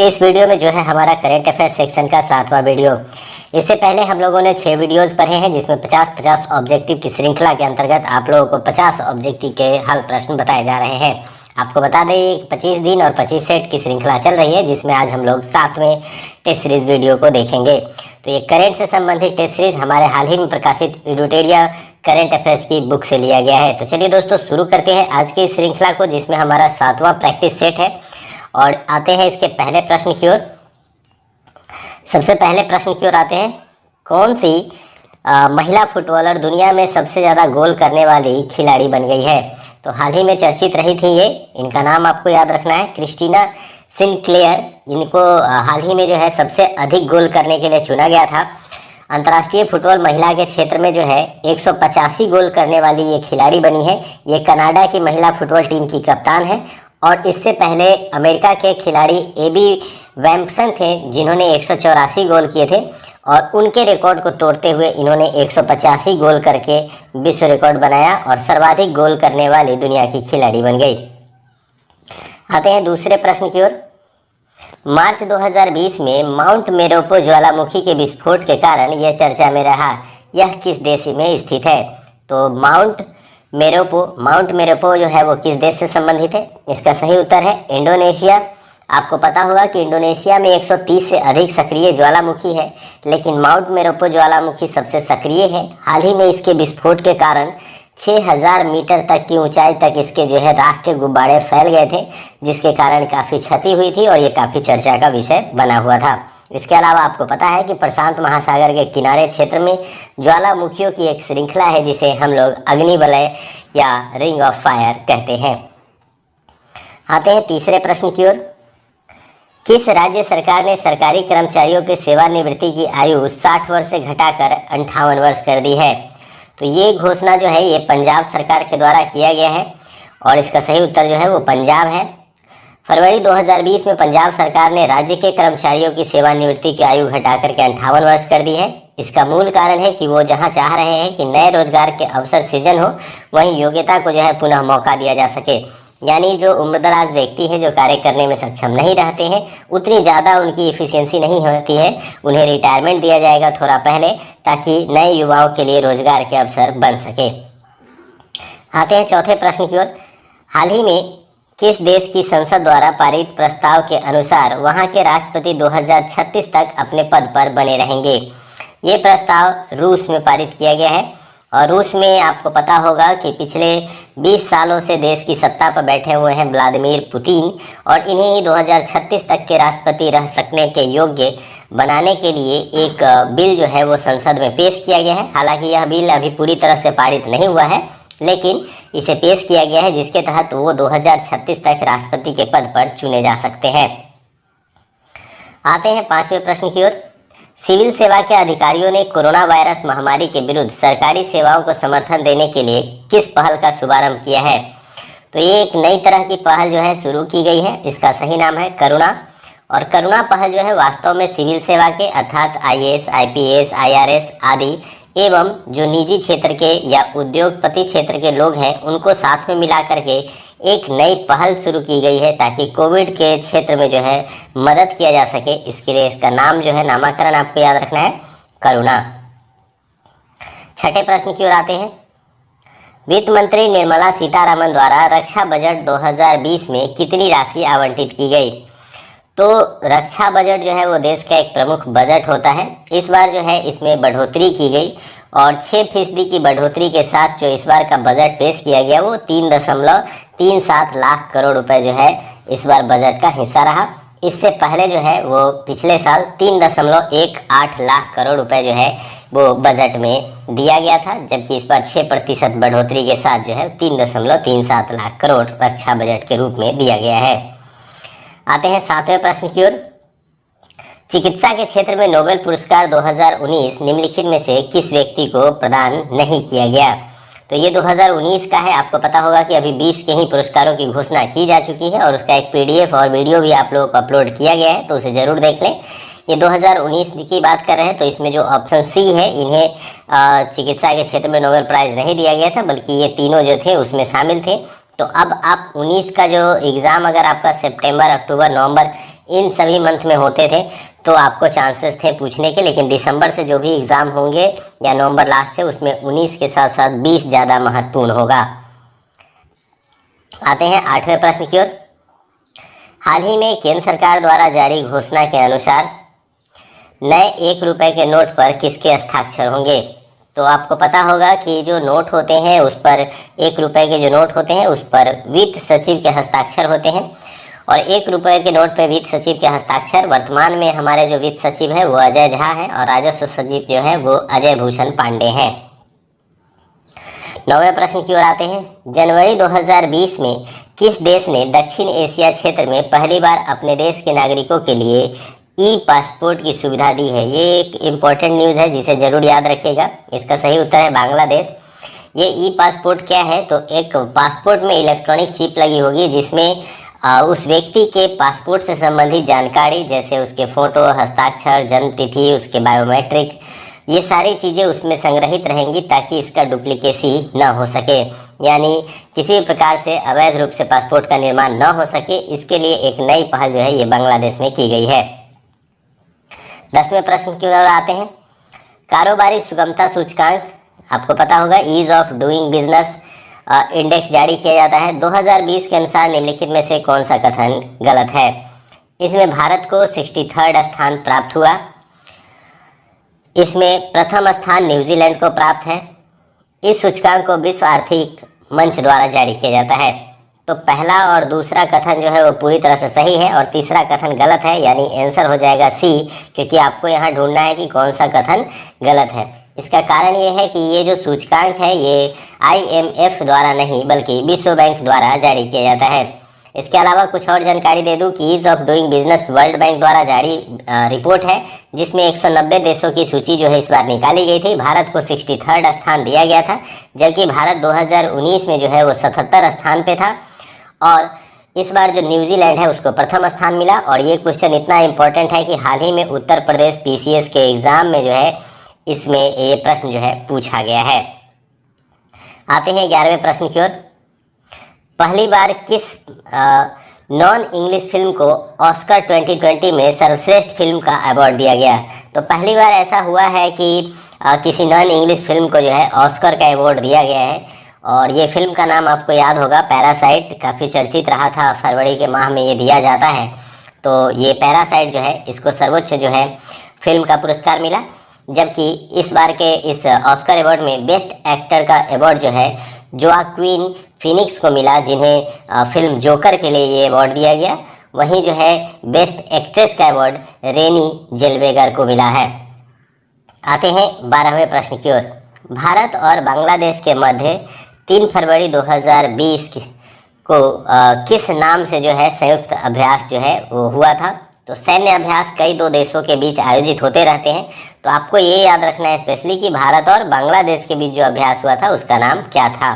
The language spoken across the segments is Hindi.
कि इस वीडियो में जो है हमारा करंट अफेयर सेक्शन का 7वां वीडियो। इससे पहले हम लोगों ने 6 वीडियोस पढ़े हैं, जिसमें 50-50 ऑब्जेक्टिव की श्रृंखला के अंतर्गत आप लोगों को 50 ऑब्जेक्टिव के हल प्रश्न बताए जा रहे हैं। आपको बता दें 25 दिन और 25 सेट की श्रृंखला चल रही है, जिसमें आज हम लोग 7वें टेस्ट सीरीज वीडियो को देखेंगे। तो ये करंट से संबंधित टेस्ट सीरीज हमारे हाल ही में प्रकाशित एडुटेरिया करंट अफेयर्स की बुक से लिया गया है। तो चलिए दोस्तों शुरू करते हैं आज की श्रृंखला को, जिसमें हमारा 7वां प्रैक्टिस सेट है। और आते हैं इसके पहले प्रश्न की ओर। सबसे पहले प्रश्न की ओर आते हैं, कौन सी महिला फुटबॉलर दुनिया में सबसे ज़्यादा गोल करने वाली खिलाड़ी बन गई है? तो हाल ही में चर्चित रही थी ये, इनका नाम आपको याद रखना है, क्रिस्टीना सिनक्लेयर। इनको हाल ही में जो है सबसे अधिक गोल करने के लिए चुना गया था। अंतर्राष्ट्रीय फुटबॉल महिला के क्षेत्र में जो है 185 गोल करने वाली ये खिलाड़ी बनी है। ये कनाडा की महिला फुटबॉल टीम की कप्तान है। और इससे पहले अमेरिका के खिलाड़ी एबी वैम्पसन थे, जिन्होंने 184 गोल किए थे, और उनके रिकॉर्ड को तोड़ते हुए इन्होंने 185 गोल करके विश्व रिकॉर्ड बनाया और सर्वाधिक गोल करने वाली दुनिया की खिलाड़ी बन गई। आते हैं दूसरे प्रश्न की ओर। मार्च 2020 में माउंट मेरोपो ज्वालामुखी के विस्फोट के कारण यह चर्चा में रहा, यह किस देश में स्थित है? तो माउंट मेरोपो जो है वो किस देश से संबंधित है? इसका सही उत्तर है इंडोनेशिया। आपको पता होगा कि इंडोनेशिया में 130 से अधिक सक्रिय ज्वालामुखी है, लेकिन माउंट मेरोपो ज्वालामुखी सबसे सक्रिय है। हाल ही में इसके विस्फोट के कारण 6000 मीटर तक की ऊंचाई तक इसके जो है राख के गुब्बारे फैल गए थे, जिसके कारण काफ़ी क्षति हुई थी और ये काफ़ी चर्चा का विषय बना हुआ था। इसके अलावा आपको पता है कि प्रशांत महासागर के किनारे क्षेत्र में ज्वालामुखियों की एक श्रृंखला है, जिसे हम लोग अग्निवलय या रिंग ऑफ फायर कहते हैं। आते हैं तीसरे प्रश्न की ओर। किस राज्य सरकार ने सरकारी कर्मचारियों के सेवानिवृत्ति की आयु 60 वर्ष से घटाकर 58 वर्ष कर दी है? तो ये घोषणा जो है ये पंजाब सरकार के द्वारा किया गया है, और इसका सही उत्तर जो है वो पंजाब है। फरवरी 2020 में पंजाब सरकार ने राज्य के कर्मचारियों की सेवानिवृत्ति की आयु घटाकर के 58 वर्ष कर दी है। इसका मूल कारण है कि वो जहां चाह रहे हैं कि नए रोजगार के अवसर सृजन हो, वहीं योग्यता को जो है पुनः मौका दिया जा सके। यानी जो उम्रदराज व्यक्ति हैं, जो कार्य करने में सक्षम नहीं रहते हैं, उतनी ज़्यादा उनकी एफिशिएंसी नहीं होती है, उन्हें रिटायरमेंट दिया जाएगा थोड़ा पहले, ताकि नए युवाओं के लिए रोजगार के अवसर बन सके। आते हैं चौथे प्रश्न की ओर। हाल ही में किस देश की संसद द्वारा पारित प्रस्ताव के अनुसार वहां के राष्ट्रपति 2036 तक अपने पद पर बने रहेंगे? ये प्रस्ताव रूस में पारित किया गया है, और रूस में आपको पता होगा कि पिछले 20 सालों से देश की सत्ता पर बैठे हुए हैं व्लादिमीर पुतिन, और इन्हें ही 2036 तक के राष्ट्रपति रह सकने के योग्य बनाने के लिए एक बिल जो है वो संसद में पेश किया गया है। हालांकि यह बिल अभी पूरी तरह से पारित नहीं हुआ है, लेकिन इसे पेश किया गया है, जिसके तहत वो 2036 तक राष्ट्रपति के पद पर चुने जा सकते हैं। आते हैं 5वें प्रश्न की ओर। सिविल सेवा के अधिकारियों ने कोरोना वायरस महामारी के विरुद्ध सरकारी सेवाओं को समर्थन देने के लिए किस पहल का शुभारंभ किया है? तो ये एक नई तरह की पहल जो है शुरू की गई है। इसका सही नाम है करुणा। और करुणा पहल जो है वास्तव में सिविल सेवा के अर्थात IAS, IPS, IRS आदि एवं जो निजी क्षेत्र के या उद्योगपति क्षेत्र के लोग हैं, उनको साथ में मिला करके एक नई पहल शुरू की गई है, ताकि कोविड के क्षेत्र में जो है मदद किया जा सके। इसके लिए इसका नाम जो है, नामकरण आपको याद रखना है, करुणा। छठे प्रश्न की ओर आते हैं। वित्त मंत्री निर्मला सीतारमण द्वारा रक्षा बजट 2020 में कितनी राशि आवंटित की गई? तो रक्षा बजट जो है वो देश का एक प्रमुख बजट होता है। इस बार जो है इसमें बढ़ोतरी की गई, और 6% की बढ़ोतरी के साथ जो इस बार का बजट पेश किया गया वो 3.37 लाख करोड़ रुपए जो है इस बार बजट का हिस्सा रहा। इससे पहले जो है वो पिछले साल 3.18 लाख करोड़ रुपए जो है वो बजट में दिया गया था, जबकि इस बार 6% बढ़ोतरी के साथ जो है 3.37 लाख करोड़ रक्षा बजट के रूप में दिया गया है। आते हैं 7वें प्रश्न की ओर। चिकित्सा के क्षेत्र में नोबेल पुरस्कार 2019 निम्नलिखित में से किस व्यक्ति को प्रदान नहीं किया गया? तो ये 2019 का है। आपको पता होगा कि अभी 20 के ही पुरस्कारों की घोषणा की जा चुकी है, और उसका एक PDF और वीडियो भी आप लोगों को अपलोड किया गया है, तो उसे ज़रूर देख लें। ये 2019 की बात कर रहे हैं, तो इसमें जो ऑप्शन C है, इन्हें चिकित्सा के क्षेत्र में नोबेल प्राइज़ नहीं दिया गया था, बल्कि ये तीनों जो थे उसमें शामिल थे। तो अब आप 19 का जो एग्ज़ाम अगर आपका सितंबर, अक्टूबर, नवंबर इन सभी मंथ में होते थे तो आपको चांसेस थे पूछने के, लेकिन दिसंबर से जो भी एग्ज़ाम होंगे या नवंबर लास्ट से, उसमें 19 के साथ साथ 20 ज़्यादा महत्वपूर्ण होगा। आते हैं 8वें प्रश्न की ओर। हाल ही में केंद्र सरकार द्वारा जारी घोषणा के अनुसार नए 1 रुपए के नोट पर किसके हस्ताक्षर होंगे? तो आपको पता होगा कि जो नोट होते हैं उस पर, 1 रुपए के जो नोट होते हैं उस पर वित्त सचिव के हस्ताक्षर होते हैं, और 1 रुपए के नोट पर वित्त सचिव के हस्ताक्षर वर्तमान में हमारे जो वित्त सचिव है वो अजय झा है, और राजस्व सचिव जो है वो अजय भूषण पांडे हैं। 9वें प्रश्न की ओर आते हैं। जनवरी 2020 में किस देश ने दक्षिण एशिया क्षेत्र में पहली बार अपने देश के नागरिकों के लिए ई पासपोर्ट की सुविधा दी है? ये एक इम्पोर्टेंट न्यूज़ है जिसे जरूर याद रखिएगा। इसका सही उत्तर है बांग्लादेश। ये ई पासपोर्ट क्या है? तो एक पासपोर्ट में इलेक्ट्रॉनिक चिप लगी होगी जिसमें उस व्यक्ति के पासपोर्ट से संबंधित जानकारी, जैसे उसके फ़ोटो, हस्ताक्षर, जन्म तिथि, उसके बायोमेट्रिक, ये सारी चीज़ें उसमें संग्रहित रहेंगी ताकि इसका डुप्लीकेसी न हो सके, यानी किसी भी प्रकार से अवैध रूप से पासपोर्ट का निर्माण न हो सके। इसके लिए एक नई पहल जो है ये बांग्लादेश में की गई है। 10वें प्रश्न की ओर आते हैं। कारोबारी सुगमता सूचकांक, आपको पता होगा ease of doing business index जारी किया जाता है। 2020 के अनुसार निम्नलिखित में से कौन सा कथन गलत है? इसमें भारत को 63rd स्थान प्राप्त हुआ। इसमें प्रथम स्थान न्यूजीलैंड को प्राप्त है। इस सूचकांक को विश्व आर्थिक मंच द्वारा जारी किया जाता है। तो पहला और दूसरा कथन जो है वो पूरी तरह से सही है और तीसरा कथन गलत है, यानी आंसर हो जाएगा सी, क्योंकि आपको यहाँ ढूंढना है कि कौन सा कथन गलत है। इसका कारण ये है कि ये जो सूचकांक है ये IMF द्वारा नहीं बल्कि विश्व बैंक द्वारा जारी किया जाता है। इसके अलावा कुछ और जानकारी दे दूं कि ease of doing business world bank द्वारा जारी रिपोर्ट है जिसमें 190 देशों की सूची जो है इस बार निकाली गई थी। भारत को 63rd स्थान दिया गया था, जबकि भारत 2019 में जो है वो 77 स्थान पे था, और इस बार जो न्यूजीलैंड है उसको प्रथम स्थान मिला। और ये क्वेश्चन इतना इम्पोर्टेंट है कि हाल ही में उत्तर प्रदेश PCS के एग्ज़ाम में जो है इसमें ये प्रश्न जो है पूछा गया है। आते हैं 11वें प्रश्न की ओर। पहली बार किस नॉन इंग्लिश फिल्म को ऑस्कर 2020 में सर्वश्रेष्ठ फिल्म का अवार्ड दिया गया? तो पहली बार ऐसा हुआ है कि किसी नॉन इंग्लिश फिल्म को जो है ऑस्कर का अवार्ड दिया गया है, और ये फिल्म का नाम आपको याद होगा पैरासाइट, काफ़ी चर्चित रहा था। फरवरी के माह में ये दिया जाता है। तो ये पैरासाइट जो है इसको सर्वोच्च जो है फिल्म का पुरस्कार मिला, जबकि इस बार के इस ऑस्कर अवार्ड में बेस्ट एक्टर का अवार्ड जो है जोआक्विन फिनिक्स को मिला, जिन्हें फिल्म जोकर के लिए ये अवार्ड दिया गया। वहीं जो है बेस्ट एक्ट्रेस का अवार्ड रेनी जेल्वेगर को मिला है। आते हैं 12वें प्रश्न की ओर। भारत और बांग्लादेश के मध्य 3 फरवरी 2020 को किस नाम से जो है संयुक्त अभ्यास जो है वो हुआ था? तो सैन्य अभ्यास कई 2 देशों के बीच आयोजित होते रहते हैं, तो आपको ये याद रखना है स्पेशली कि भारत और बांग्लादेश के बीच जो अभ्यास हुआ था उसका नाम क्या था।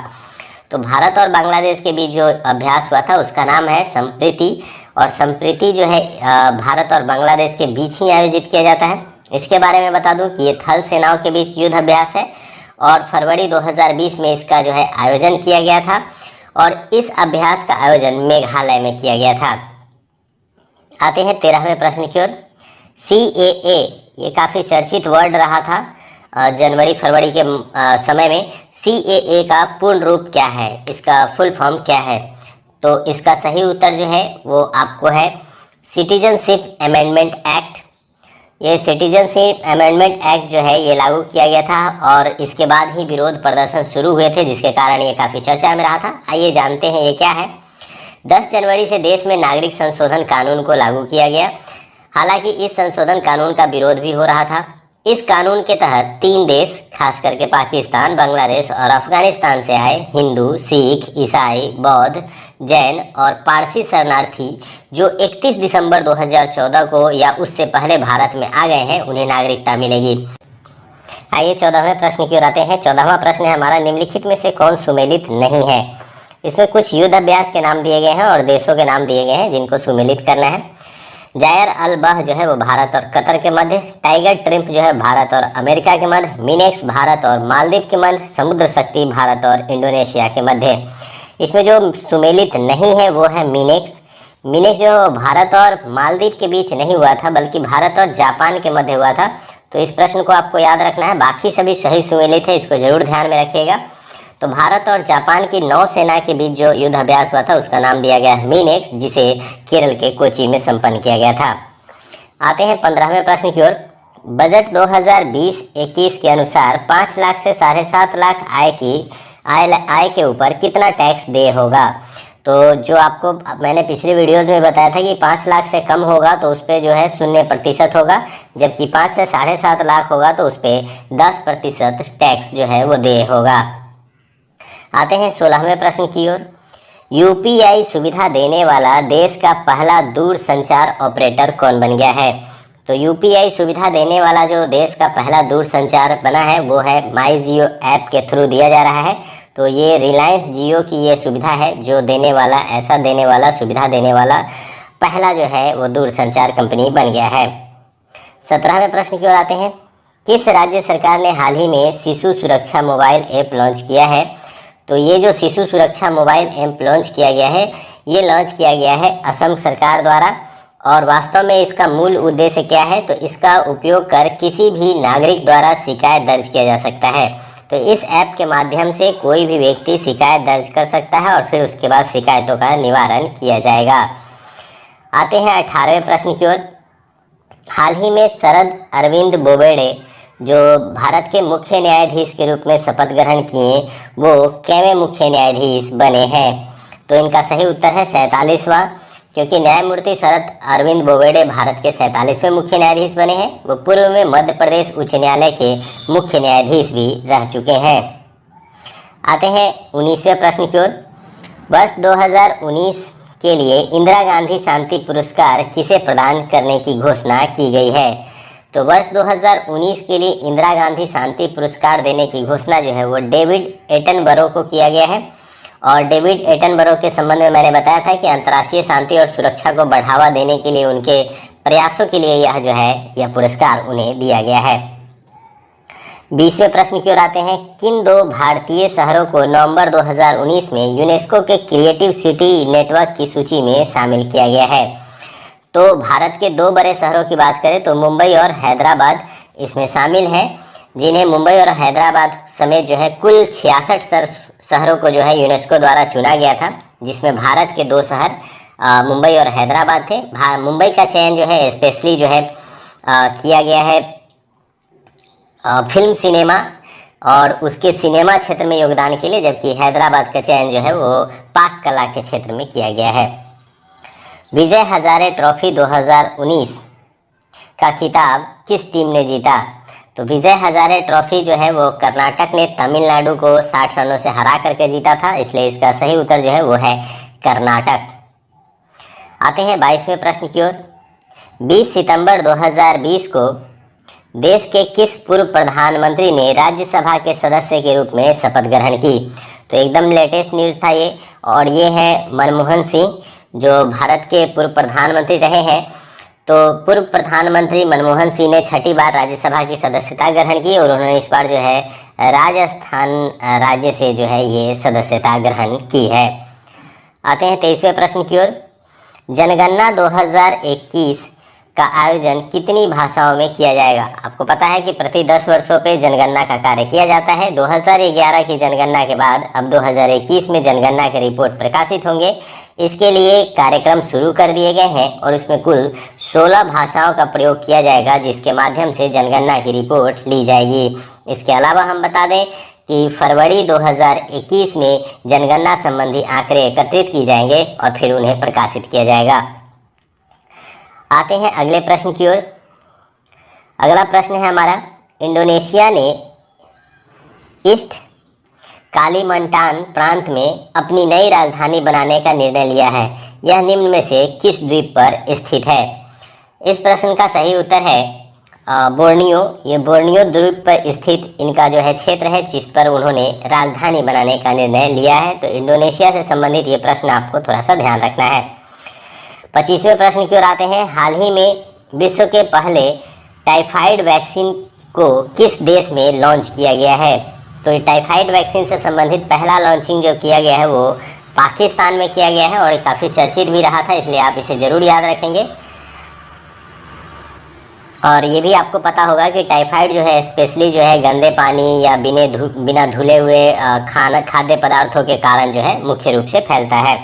तो भारत और बांग्लादेश के बीच जो अभ्यास हुआ था उसका नाम है संप्रीति, और संप्रीति जो है भारत और बांग्लादेश के बीच ही आयोजित किया जाता है। इसके बारे में बता दूं कि ये थल सेनाओं के बीच युद्ध अभ्यास है, और फरवरी 2020 में इसका जो है आयोजन किया गया था, और इस अभ्यास का आयोजन मेघालय में किया गया था। आते हैं 13वें प्रश्न की ओर। CAA ये काफ़ी चर्चित वर्ड रहा था जनवरी फरवरी के समय में। CAA का पूर्ण रूप क्या है? इसका फुल फॉर्म क्या है? तो इसका सही उत्तर जो है वो आपको है सिटीजनशिप अमेंडमेंट एक्ट। ये सिटीजनशिप अमेंडमेंट एक्ट जो है ये लागू किया गया था, और इसके बाद ही विरोध प्रदर्शन शुरू हुए थे, जिसके कारण ये काफ़ी चर्चा में रहा था। आइए जानते हैं ये क्या है। 10 जनवरी से देश में नागरिक संशोधन कानून को लागू किया गया। हालांकि इस संशोधन कानून का विरोध भी हो रहा था। इस कानून के तहत 3 देश, खास करके पाकिस्तान, बांग्लादेश और अफगानिस्तान से आए हिंदू, सिख, ईसाई, बौद्ध, जैन और पारसी शरणार्थी जो 31 दिसंबर 2014 को या उससे पहले भारत में आ गए हैं, उन्हें नागरिकता मिलेगी। आइए 14वें प्रश्न की ओर आते हैं। 14वां प्रश्न है हमारा, निम्नलिखित में से कौन सुमेलित नहीं है? इसमें कुछ युद्ध अभ्यास के नाम दिए गए हैं और देशों के नाम दिए गए हैं जिनको सुमेलित करना है। जायर अल बह जो है वो भारत और कतर के मध्य, टाइगर ट्रिम्प जो है भारत और अमेरिका के मध्य, मिनेक्स भारत और मालदीव के मध्य, समुद्र शक्ति भारत और इंडोनेशिया के मध्य। इसमें जो सुमेलित नहीं है वो है मिनेक्स। मिनेक्स जो भारत और मालदीव के बीच नहीं हुआ था बल्कि भारत और जापान के मध्य हुआ था। तो इस प्रश्न को आपको याद रखना है, बाकी सभी सही सुमेलित है, इसको जरूर ध्यान में रखिएगा। तो भारत और जापान की नौसेना के बीच जो युद्ध अभ्यास हुआ था उसका नाम दिया गया मिनेक्स, जिसे केरल के कोची में संपन्न किया गया था। आते हैं 15वें प्रश्न की ओर। बजट 2020-21 के अनुसार 5 लाख से 7.5 लाख आय के ऊपर कितना टैक्स देय होगा। तो जो आपको मैंने पिछले वीडियोज में बताया था कि 5 लाख से कम होगा तो उस पर जो है 0% होगा, जबकि 5 से 7.5 लाख होगा तो उस पर 10% टैक्स जो है वो देय होगा। आते हैं 16वें प्रश्न की ओर। यूपीआई सुविधा देने वाला देश का पहला दूरसंचार ऑपरेटर कौन बन गया है। तो यूपीआई सुविधा देने वाला जो देश का पहला दूरसंचार बना है वो है माई जियो ऐप के थ्रू दिया जा रहा है। तो ये रिलायंस जियो की ये सुविधा है जो सुविधा देने वाला पहला जो है वो दूरसंचार कंपनी बन गया है। 17वें प्रश्न की ओर आते हैं। किस राज्य सरकार ने हाल ही में शिशु सुरक्षा मोबाइल ऐप लॉन्च किया है। तो ये जो शिशु सुरक्षा मोबाइल ऐप लॉन्च किया गया है, ये लॉन्च किया गया है असम सरकार द्वारा। और वास्तव में इसका मूल उद्देश्य क्या है, तो इसका उपयोग कर किसी भी नागरिक द्वारा शिकायत दर्ज किया जा सकता है। तो इस ऐप के माध्यम से कोई भी व्यक्ति शिकायत दर्ज कर सकता है और फिर उसके बाद शिकायतों का निवारण किया जाएगा। आते हैं 18वें प्रश्न की ओर। हाल ही में शरद अरविंद बोबडे जो भारत के मुख्य न्यायाधीश के रूप में शपथ ग्रहण किए, वो कैवें मुख्य न्यायाधीश बने हैं। तो इनका सही उत्तर है 47वां, क्योंकि न्यायमूर्ति शरद अरविंद बोबडे भारत के 47वें मुख्य न्यायाधीश बने हैं। वो पूर्व में मध्य प्रदेश उच्च न्यायालय के मुख्य न्यायाधीश भी रह चुके हैं। आते हैं 19वें प्रश्न की ओर। वर्ष 2019 के लिए इंदिरा गांधी शांति पुरस्कार किसे प्रदान करने की घोषणा की गई है। तो वर्ष 2019 के लिए इंदिरा गांधी शांति पुरस्कार देने की घोषणा जो है वो डेविड एटनबरो को किया गया है। और डेविड एटनबरो के संबंध में मैंने बताया था कि अंतर्राष्ट्रीय शांति और सुरक्षा को बढ़ावा देने के लिए उनके प्रयासों के लिए यह पुरस्कार उन्हें दिया गया है। 20वें प्रश्न की ओर आते हैं। किन 2 भारतीय शहरों को नवंबर 2019 में यूनेस्को के क्रिएटिव सिटी नेटवर्क की सूची में शामिल किया गया है। तो भारत के 2 बड़े शहरों की बात करें तो मुंबई और हैदराबाद इसमें शामिल हैं, जिन्हें मुंबई और हैदराबाद समेत जो है कुल 66 शहरों को जो है यूनेस्को द्वारा चुना गया था, जिसमें भारत के 2 शहर मुंबई और हैदराबाद थे। मुंबई का चयन जो है स्पेशली जो है किया गया है फिल्म सिनेमा और उसके सिनेमा क्षेत्र में योगदान के लिए, जबकि हैदराबाद का चयन जो है वो पाक कला के क्षेत्र में किया गया है। विजय हजारे ट्रॉफी 2019 का खिताब किस टीम ने जीता। तो विजय हजारे ट्रॉफी जो है वो कर्नाटक ने तमिलनाडु को 60 रनों से हरा करके जीता था, इसलिए इसका सही उत्तर जो है वो है कर्नाटक। आते हैं 22वें प्रश्न की ओर। 20 सितंबर 2020 को देश के किस पूर्व प्रधानमंत्री ने राज्यसभा के सदस्य के रूप में शपथ ग्रहण की। तो एकदम लेटेस्ट न्यूज़ था ये, और ये है मनमोहन सिंह जो भारत के पूर्व प्रधानमंत्री रहे हैं। तो पूर्व प्रधानमंत्री मनमोहन सिंह ने 6ठी बार राज्यसभा की सदस्यता ग्रहण की और उन्होंने इस बार जो है राजस्थान राज्य से जो है ये सदस्यता ग्रहण की है। आते हैं 23वें प्रश्न की ओर। जनगणना 2021 का आयोजन कितनी भाषाओं में किया जाएगा। आपको पता है कि प्रति 10 वर्षों पे जनगणना का कार्य किया जाता है। 2011 की जनगणना के बाद अब 2021 में जनगणना के रिपोर्ट प्रकाशित होंगे। इसके लिए कार्यक्रम शुरू कर दिए गए हैं और इसमें कुल 16 भाषाओं का प्रयोग किया जाएगा, जिसके माध्यम से जनगणना की रिपोर्ट ली जाएगी। इसके अलावा हम बता दें कि फरवरी 2021 में जनगणना संबंधी आंकड़े एकत्रित किए जाएंगे और फिर उन्हें प्रकाशित किया जाएगा। आते हैं अगले प्रश्न की ओर। अगला प्रश्न है हमारा। इंडोनेशिया ने ईस्ट कालीमंटान प्रांत में अपनी नई राजधानी बनाने का निर्णय लिया है। यह निम्न में से किस द्वीप पर स्थित है। इस प्रश्न का सही उत्तर है बोर्नियो। ये बोर्नियो द्वीप पर स्थित इनका जो है क्षेत्र है, जिस पर उन्होंने राजधानी बनाने का निर्णय लिया है। तो इंडोनेशिया से संबंधित ये प्रश्न आपको थोड़ा सा ध्यान रखना है। 25वें प्रश्न की ओर आते हैं। हाल ही में विश्व के पहले टाइफाइड वैक्सीन को किस देश में लॉन्च किया गया है। तो टाइफाइड वैक्सीन से संबंधित पहला लॉन्चिंग जो किया गया है वो पाकिस्तान में किया गया है और काफ़ी चर्चित भी रहा था, इसलिए आप इसे ज़रूर याद रखेंगे। और ये भी आपको पता होगा कि टाइफाइड जो है स्पेशली जो है गंदे पानी या बिना धुले हुए खाद्य पदार्थों के कारण जो है मुख्य रूप से फैलता है।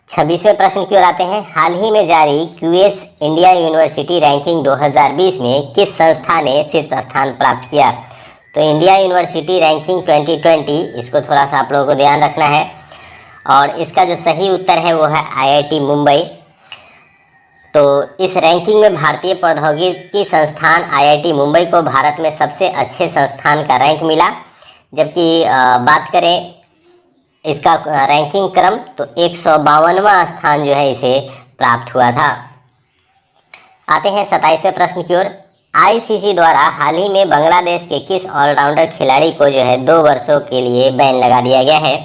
26वें प्रश्न की ओर आते हैं। हाल ही में जारी क्यूएस इंडिया यूनिवर्सिटी रैंकिंग 2020 में किस संस्था ने शीर्ष स्थान प्राप्त किया? तो इंडिया यूनिवर्सिटी रैंकिंग 2020, इसको थोड़ा सा आप लोगों को ध्यान रखना है। और इसका जो सही उत्तर है वो है आईआईटी मुंबई। तो इस रैंकिंग में भारतीय प्रौद्योगिकी संस्थान आईआईटी मुंबई को भारत में सबसे अच्छे संस्थान का रैंक मिला। जबकि बात करें इसका रैंकिंग क्रम, तो 152वां स्थान जो है इसे प्राप्त हुआ था। आते हैं 27वें प्रश्न की ओर। आईसीसी द्वारा हाल ही में बांग्लादेश के किस ऑलराउंडर खिलाड़ी को जो है 2 वर्षों के लिए बैन लगा दिया गया है?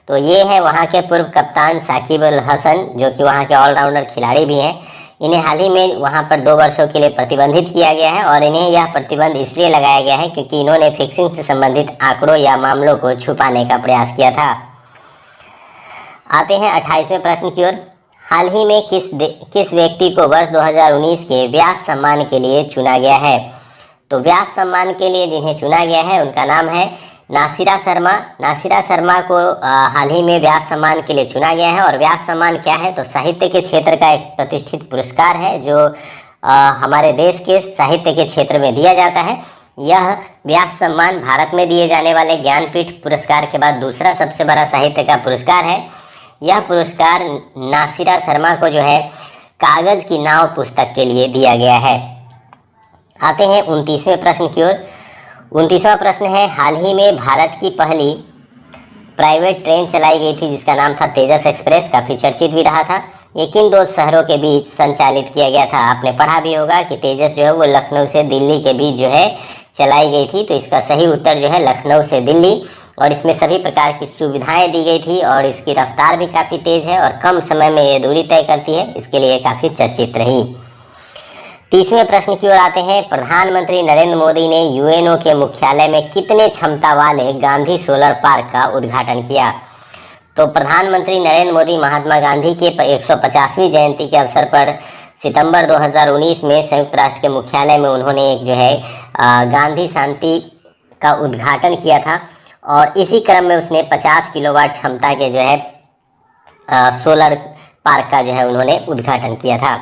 तो ये है वहाँ के पूर्व कप्तान साकिब अल हसन, जो कि वहाँ के ऑलराउंडर खिलाड़ी भी हैं। इन्हें हाल ही में वहाँ पर 2 वर्षों के लिए प्रतिबंधित किया गया है और इन्हें यह प्रतिबंध इसलिए लगाया गया है क्योंकि इन्होंने फिक्सिंग से संबंधित आंकड़ों या मामलों को छुपाने का प्रयास किया था। आते हैं 28वें प्रश्न की ओर। हाल ही में किस व्यक्ति को वर्ष 2019 के व्यास सम्मान के लिए चुना गया है? तो व्यास सम्मान के लिए जिन्हें चुना गया है उनका नाम है नासिरा शर्मा। नासिरा शर्मा को हाल ही में व्यास सम्मान के लिए चुना गया है। और व्यास सम्मान क्या है? तो साहित्य के क्षेत्र का एक प्रतिष्ठित पुरस्कार है जो हमारे देश के साहित्य के क्षेत्र में दिया जाता है। यह व्यास सम्मान भारत में दिए जाने वाले ज्ञानपीठ पुरस्कार के बाद दूसरा सबसे बड़ा साहित्य का पुरस्कार है। यह पुरस्कार नासिरा शर्मा को जो है कागज की नाव पुस्तक के लिए दिया गया है। आते हैं 29वें प्रश्न की ओर। 29वां प्रश्न है। हाल ही में भारत की पहली प्राइवेट ट्रेन चलाई गई थी जिसका नाम था तेजस एक्सप्रेस। काफ़ी चर्चित भी रहा था। ये किन 2 शहरों के बीच संचालित किया गया था? आपने पढ़ा भी होगा कि तेजस जो है वो लखनऊ से दिल्ली के बीच जो है चलाई गई थी। तो इसका सही उत्तर जो है लखनऊ से दिल्ली, और इसमें सभी प्रकार की सुविधाएं दी गई थी और इसकी रफ्तार भी काफ़ी तेज़ है और कम समय में ये दूरी तय करती है, इसके लिए काफ़ी चर्चित रही। 30वें प्रश्न की ओर आते हैं। प्रधानमंत्री नरेंद्र मोदी ने यूएनओ के मुख्यालय में कितने क्षमता वाले गांधी सोलर पार्क का उद्घाटन किया? तो प्रधानमंत्री नरेंद्र मोदी महात्मा गांधी के 150वीं जयंती के अवसर पर सितंबर 2019 में संयुक्त राष्ट्र के मुख्यालय में उन्होंने एक जो है गांधी शांति का उद्घाटन किया था और इसी क्रम में उसने 50 किलोवाट क्षमता के जो है सोलर पार्क का जो है उन्होंने उद्घाटन किया था।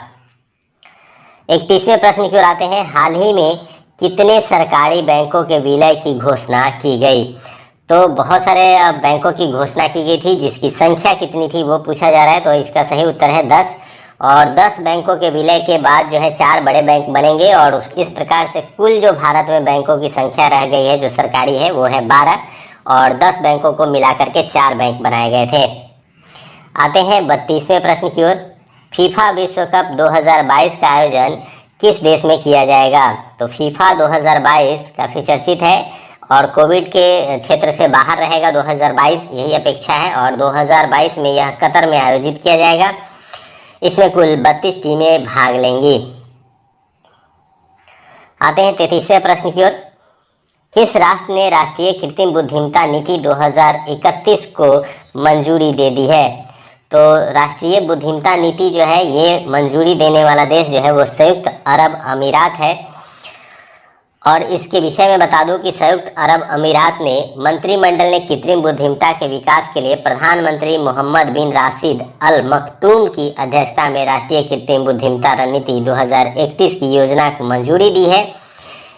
31वें प्रश्न की ओर आते हैं। हाल ही में कितने सरकारी बैंकों के विलय की घोषणा की गई? तो बहुत सारे बैंकों की घोषणा की गई थी, जिसकी संख्या कितनी थी वो पूछा जा रहा है। तो इसका सही उत्तर है 10। और 10 बैंकों के विलय के बाद जो है 4 बड़े बैंक बनेंगे और इस प्रकार से कुल जो भारत में बैंकों की संख्या रह गई है जो सरकारी है वो है 12, और 10 बैंकों को मिलाकर के 4 बैंक बनाए गए थे। आते हैं 32वें प्रश्न की ओर। फीफा विश्व कप 2022 का आयोजन किस देश में किया जाएगा? तो फीफा 2022 काफ़ी चर्चित है और कोविड के क्षेत्र से बाहर रहेगा 2022, यही अपेक्षा है। और 2022 में यह कतर में आयोजित किया जाएगा। इसमें कुल 32 टीमें भाग लेंगी। आते हैं 33वें प्रश्न की ओर। किस राष्ट्र ने राष्ट्रीय कृत्रिम बुद्धिमत्ता नीति 2031 को मंजूरी दे दी है? तो राष्ट्रीय बुद्धिमत्ता नीति जो है ये मंजूरी देने वाला देश जो है वो संयुक्त अरब अमीरात है। और इसके विषय में बता दूं कि संयुक्त अरब अमीरात ने मंत्रिमंडल ने कृत्रिम बुद्धिमत्ता के विकास के लिए प्रधानमंत्री मोहम्मद बिन राशिद अल मखतूम की अध्यक्षता में राष्ट्रीय कृत्रिम बुद्धिमत्ता रणनीति 2031 की योजना को मंजूरी दी है।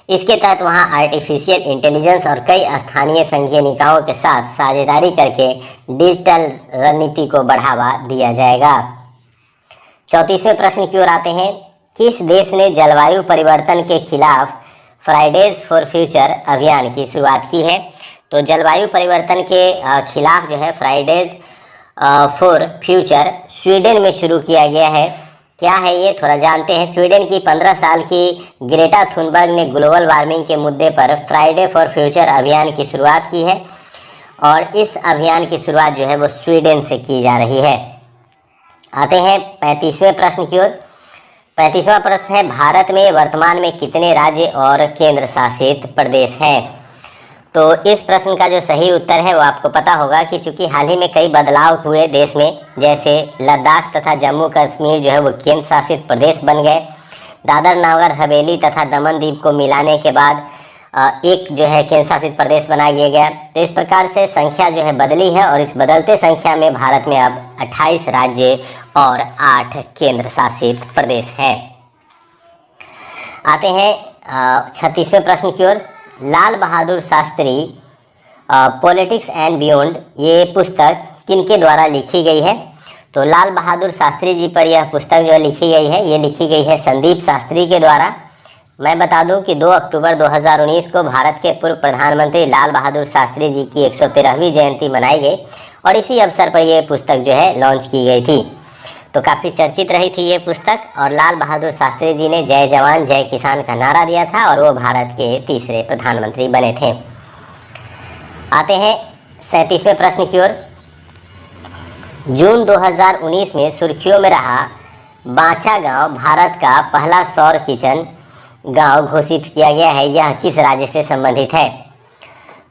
इसके तहत वहां आर्टिफिशियल इंटेलिजेंस और कई स्थानीय संघीय निकायों के साथ साझेदारी करके डिजिटल रणनीति को बढ़ावा दिया जाएगा। 34वें प्रश्न की ओर आते हैं। किस देश ने जलवायु परिवर्तन के खिलाफ फ्राइडेज फॉर फ्यूचर अभियान की शुरुआत की है? तो जलवायु परिवर्तन के खिलाफ जो है फ्राइडेज फॉर फ्यूचर स्वीडन में शुरू किया गया है। क्या है ये, थोड़ा जानते हैं। स्वीडन की 15 साल की ग्रेटा थुनबर्ग ने ग्लोबल वार्मिंग के मुद्दे पर फ्राइडे फॉर फ्यूचर अभियान की शुरुआत की है और इस अभियान की शुरुआत जो है वो स्वीडन से की जा रही है। आते हैं 35वें प्रश्न की ओर। 35वां प्रश्न है। भारत में वर्तमान में कितने राज्य और केंद्र शासित प्रदेश हैं? तो इस प्रश्न का जो सही उत्तर है वो आपको पता होगा कि चूंकि हाल ही में कई बदलाव हुए देश में, जैसे लद्दाख तथा जम्मू कश्मीर जो है वो केंद्र शासित प्रदेश बन गए। दादर नगर हवेली तथा दमन दीव को मिलाने के बाद एक जो है केंद्र शासित प्रदेश बना दिया गया। तो इस प्रकार से संख्या जो है बदली है और इस बदलते संख्या में भारत में अब 28 राज्य और 8 केंद्र शासित प्रदेश हैं। आते हैं 36वें प्रश्न की ओर। Lal Bahadur Shastri politics and beyond, ये पुस्तक किनके द्वारा लिखी गई है? तो लाल बहादुर शास्त्री जी पर यह पुस्तक जो लिखी गई है, ये लिखी गई है संदीप शास्त्री के द्वारा। मैं बता दूं कि 2 अक्टूबर 2019 को भारत के पूर्व प्रधानमंत्री लाल बहादुर शास्त्री जी की 113वीं जयंती मनाई गई और इसी अवसर पर यह पुस्तक जो है लॉन्च की गई थी। तो काफ़ी चर्चित रही थी ये पुस्तक और लाल बहादुर शास्त्री जी ने जय जवान जय किसान का नारा दिया था और वो भारत के तीसरे प्रधानमंत्री बने थे। आते हैं 37वें प्रश्न की ओर। जून 2019 में सुर्खियों में रहा बांचा गांव भारत का पहला सौर किचन गांव घोषित किया गया है, यह किस राज्य से संबंधित है?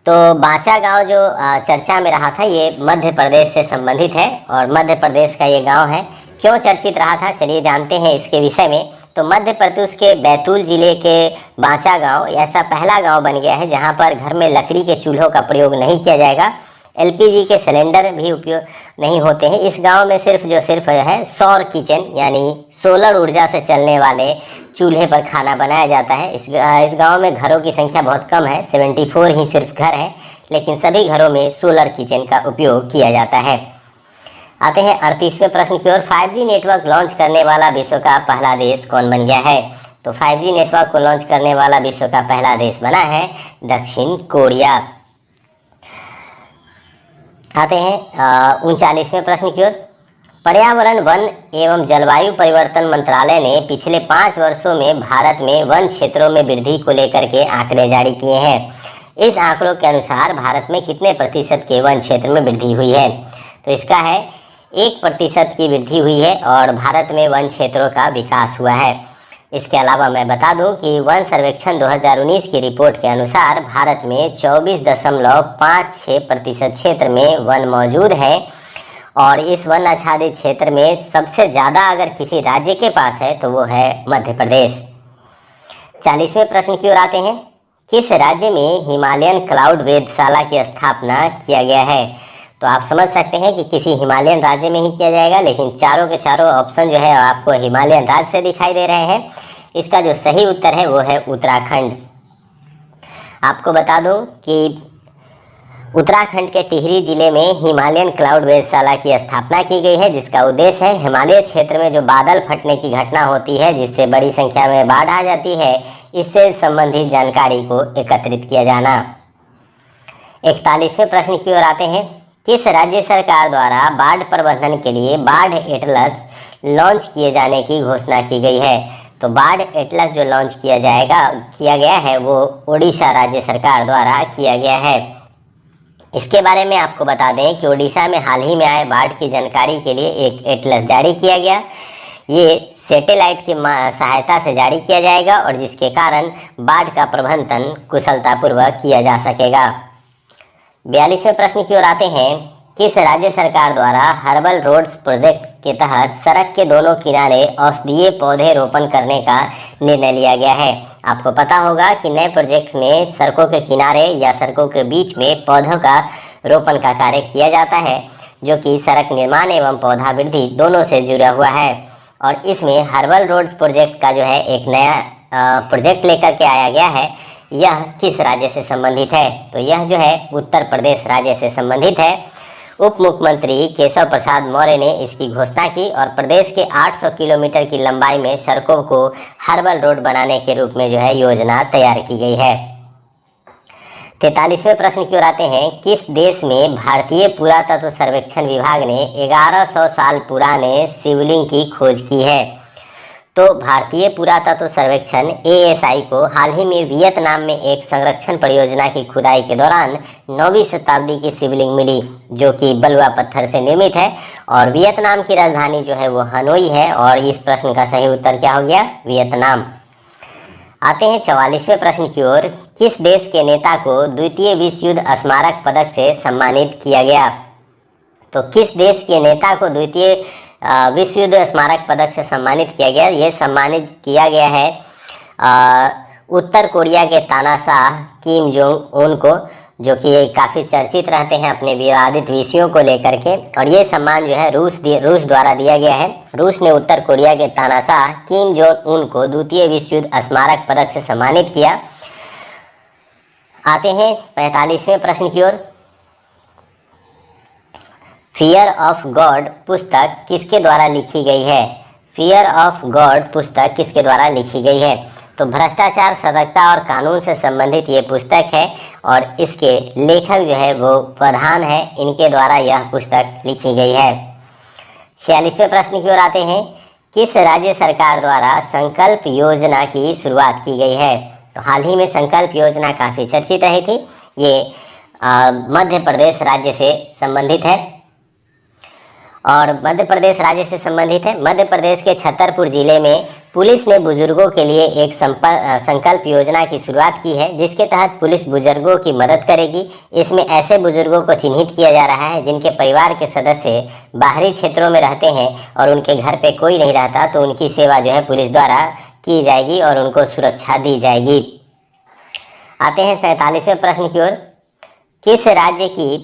तो बांचा गांव जो चर्चा में रहा था ये मध्य प्रदेश से संबंधित है और मध्य प्रदेश का ये गांव है। क्यों चर्चित रहा था, चलिए जानते हैं इसके विषय में। तो मध्य प्रदेश के बैतूल जिले के बांचा गांव ऐसा पहला गांव बन गया है जहां पर घर में लकड़ी के चूल्हों का प्रयोग नहीं किया जाएगा, एलपीजी के सिलेंडर भी उपयोग नहीं होते हैं। इस गांव में सिर्फ है सौर किचन यानी सोलर ऊर्जा से चलने वाले चूल्हे पर खाना बनाया जाता है। इस गांव में घरों की संख्या बहुत कम है, 74 ही सिर्फ घर है, लेकिन सभी घरों में सोलर किचन का उपयोग किया जाता है। आते हैं 38वें प्रश्न की ओर। 5G नेटवर्क लॉन्च करने वाला विश्व का पहला देश कौन बन गया है? तो 5G नेटवर्क को लॉन्च करने वाला विश्व का पहला देश बना है दक्षिण कोरिया। आते हैं 39वें प्रश्न की ओर। पर्यावरण वन एवं जलवायु परिवर्तन मंत्रालय ने पिछले 5 वर्षों में भारत में वन क्षेत्रों में वृद्धि को लेकर के आंकड़े जारी किए हैं। इस आंकड़ों के अनुसार भारत में कितने प्रतिशत के वन क्षेत्र में वृद्धि हुई है? तो इसका है 1% की वृद्धि हुई है और भारत में वन क्षेत्रों का विकास हुआ है। इसके अलावा मैं बता दूं कि वन सर्वेक्षण 2019 की रिपोर्ट के अनुसार भारत में 24.56% क्षेत्र में वन मौजूद है और इस वन आच्छादित क्षेत्र में सबसे ज़्यादा अगर किसी राज्य के पास है तो वो है मध्य प्रदेश। 40वें प्रश्न की ओर आते हैं। किस राज्य में हिमालयन क्लाउड वेधशाला की स्थापना किया गया है? तो आप समझ सकते हैं कि किसी हिमालयन राज्य में ही किया जाएगा, लेकिन चारों के चारों ऑप्शन जो है आपको हिमालयन राज्य से दिखाई दे रहे हैं। इसका जो सही उत्तर है वो है उत्तराखंड। आपको बता दूं कि उत्तराखंड के टिहरी जिले में हिमालयन क्लाउड वेधशाला की स्थापना की गई है, जिसका उद्देश्य है हिमालय क्षेत्र में जो बादल फटने की घटना होती है जिससे बड़ी संख्या में बाढ़ आ जाती है, इससे संबंधित जानकारी को एकत्रित किया जाना। 41वें प्रश्न की ओर आते हैं। किस राज्य सरकार द्वारा बाढ़ प्रबंधन के लिए बाढ़ एटलस लॉन्च किए जाने की घोषणा की गई है? तो बाढ़ एटलस जो लॉन्च किया गया है वो ओडिशा राज्य सरकार द्वारा किया गया है। इसके बारे में आपको बता दें कि ओडिशा में हाल ही में आए बाढ़ की जानकारी के लिए एक एटलस जारी किया गया। ये सैटेलाइट की सहायता से जारी किया जाएगा और जिसके कारण बाढ़ का प्रबंधन कुशलतापूर्वक किया जा सकेगा। 42वें प्रश्न की ओर आते हैं। किस राज्य सरकार द्वारा हर्बल रोड्स प्रोजेक्ट के तहत सड़क के दोनों किनारे औषधीय पौधे रोपण करने का निर्णय लिया गया है? आपको पता होगा कि नए प्रोजेक्ट में सड़कों के किनारे या सड़कों के बीच में पौधों का रोपण का कार्य किया जाता है, जो कि सड़क निर्माण एवं पौधा वृद्धि दोनों से जुड़ा हुआ है। और इसमें हर्बल रोड्स प्रोजेक्ट का जो है एक नया प्रोजेक्ट लेकर के आया गया है। यह किस राज्य से संबंधित है? तो यह जो है उत्तर प्रदेश राज्य से संबंधित है। उप मुख्यमंत्री केशव प्रसाद मौर्य ने इसकी घोषणा की और प्रदेश के 800 किलोमीटर की लंबाई में सड़कों को हर्बल रोड बनाने के रूप में जो है योजना तैयार की गई है। 43वें प्रश्न की ओर आते हैं। किस देश में भारतीय पुरातत्व सर्वेक्षण विभाग ने 1100 साल पुराने शिवलिंग की खोज की है? तो भारतीय पुरातत्व सर्वेक्षण ASI को हाल ही में वियतनाम में एक संरक्षण परियोजना की खुदाई के दौरान 9वीं शताब्दी की शिवलिंग मिली, जो कि बलुआ पत्थर से निर्मित है और वियतनाम की राजधानी जो है वो हनोई है और इस प्रश्न का सही उत्तर क्या हो गया? वियतनाम। आते हैं 44वें प्रश्न की ओर। किस देश के नेता को द्वितीय विश्व युद्ध स्मारक पदक से सम्मानित किया गया? तो किस देश के नेता को द्वितीय विश्व युद्ध स्मारक पदक से सम्मानित किया गया? ये सम्मानित किया गया है उत्तर कोरिया के तानाशाह किम जोंग उन को, जो कि काफ़ी चर्चित रहते हैं अपने विवादित विषयों को लेकर के। और ये सम्मान जो है रूस द्वारा दिया गया है। रूस ने उत्तर कोरिया के तानाशाह किम जोंग उन को द्वितीय विश्व युद्ध स्मारक पदक से सम्मानित किया। आते हैं 45वें प्रश्न की ओर। फियर ऑफ गॉड पुस्तक किसके द्वारा लिखी गई है? फियर ऑफ गॉड पुस्तक किसके द्वारा लिखी गई है? तो भ्रष्टाचार, सतर्कता और कानून से संबंधित ये पुस्तक है और इसके लेखक जो है वो प्रधान है, इनके द्वारा यह पुस्तक लिखी गई है। 46वें प्रश्न की ओर आते हैं। किस राज्य सरकार द्वारा संकल्प योजना की शुरुआत की गई है? तो हाल ही में संकल्प योजना काफ़ी चर्चित रही थी। ये मध्य प्रदेश राज्य से संबंधित है और मध्य प्रदेश राज्य से संबंधित है। मध्य प्रदेश के छतरपुर जिले में पुलिस ने बुजुर्गों के लिए एक संकल्प योजना की शुरुआत की है, जिसके तहत पुलिस बुजुर्गों की मदद करेगी। इसमें ऐसे बुजुर्गों को चिन्हित किया जा रहा है जिनके परिवार के सदस्य बाहरी क्षेत्रों में रहते हैं और उनके घर पे कोई नहीं रहता, तो उनकी सेवा जो है पुलिस द्वारा की जाएगी और उनको सुरक्षा दी जाएगी। आते हैं 47वें प्रश्न की ओर। किस राज्य की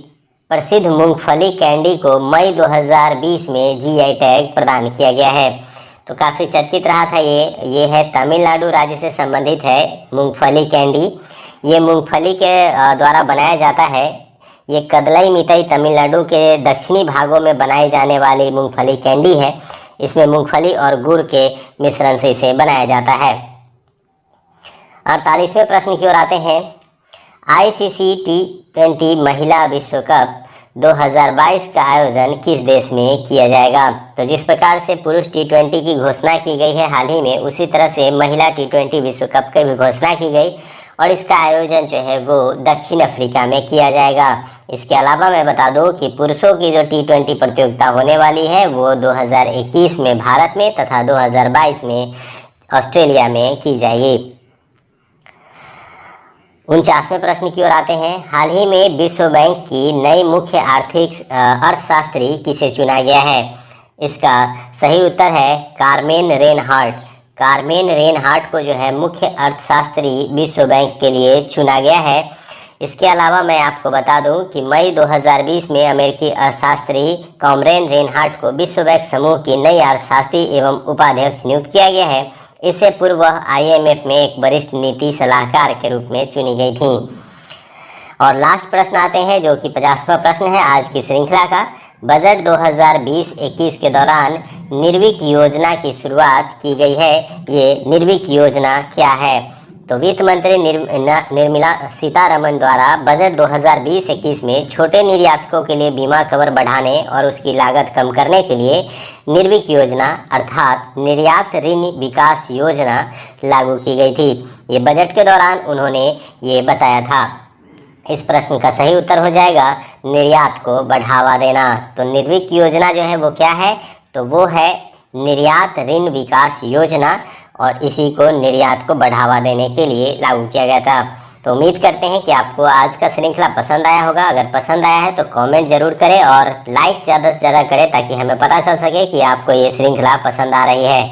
प्रसिद्ध मूंगफली कैंडी को मई 2020 में जीआई टैग प्रदान किया गया है? तो काफ़ी चर्चित रहा था ये है तमिलनाडु राज्य से संबंधित है मूंगफली कैंडी। ये मूंगफली के द्वारा बनाया जाता है। ये कदलाई मिठाई तमिलनाडु के दक्षिणी भागों में बनाई जाने वाली मूंगफली कैंडी है। इसमें मूंगफली और गुड़ के मिश्रण से इसे बनाया जाता है। 48वें प्रश्न की ओर आते हैं। आईसीसी T20 महिला विश्व कप 2022 का आयोजन किस देश में किया जाएगा? तो जिस प्रकार से पुरुष T20 की घोषणा की गई है हाल ही में, उसी तरह से महिला T20 विश्व कप की भी घोषणा की गई और इसका आयोजन जो है वो दक्षिण अफ्रीका में किया जाएगा। इसके अलावा मैं बता दूं कि पुरुषों की जो T20 प्रतियोगिता होने वाली है वो 2021 में भारत में तथा 2022 में ऑस्ट्रेलिया में की जाएगी। 49वें प्रश्न की ओर आते हैं। हाल ही में विश्व बैंक की नई मुख्य अर्थशास्त्री किसे चुना गया है? इसका सही उत्तर है कार्मेन रेनहार्ट। कार्मेन रेनहार्ट को जो है मुख्य अर्थशास्त्री विश्व बैंक के लिए चुना गया है। इसके अलावा मैं आपको बता दूं कि मई 2020 में अमेरिकी अर्थशास्त्री कॉमरेन रेनहार्ट को विश्व बैंक समूह की नई अर्थशास्त्री एवं उपाध्यक्ष नियुक्त किया गया है। इससे पूर्व वह IMF में एक वरिष्ठ नीति सलाहकार के रूप में चुनी गई थी। और लास्ट प्रश्न आते हैं जो कि 50वां प्रश्न है आज की श्रृंखला का। बजट 2020-21 के दौरान निर्विक योजना की शुरुआत की गई है। ये निर्विक योजना क्या है? तो वित्त मंत्री निर्मला सीतारमण द्वारा बजट 2020-21 में छोटे निर्यातकों के लिए बीमा कवर बढ़ाने और उसकी लागत कम करने के लिए निर्विक योजना अर्थात निर्यात ऋण विकास योजना लागू की गई थी। ये बजट के दौरान उन्होंने ये बताया था। इस प्रश्न का सही उत्तर हो जाएगा निर्यात को बढ़ावा देना। तो निर्विक योजना जो है वो क्या है? तो वो है निर्यात ऋण विकास योजना और इसी को निर्यात को बढ़ावा देने के लिए लागू किया गया था। तो उम्मीद करते हैं कि आपको आज का श्रृंखला पसंद आया होगा। अगर पसंद आया है तो कमेंट जरूर करें और लाइक ज़्यादा से ज़्यादा करें ताकि हमें पता चल सके कि आपको ये श्रृंखला पसंद आ रही है।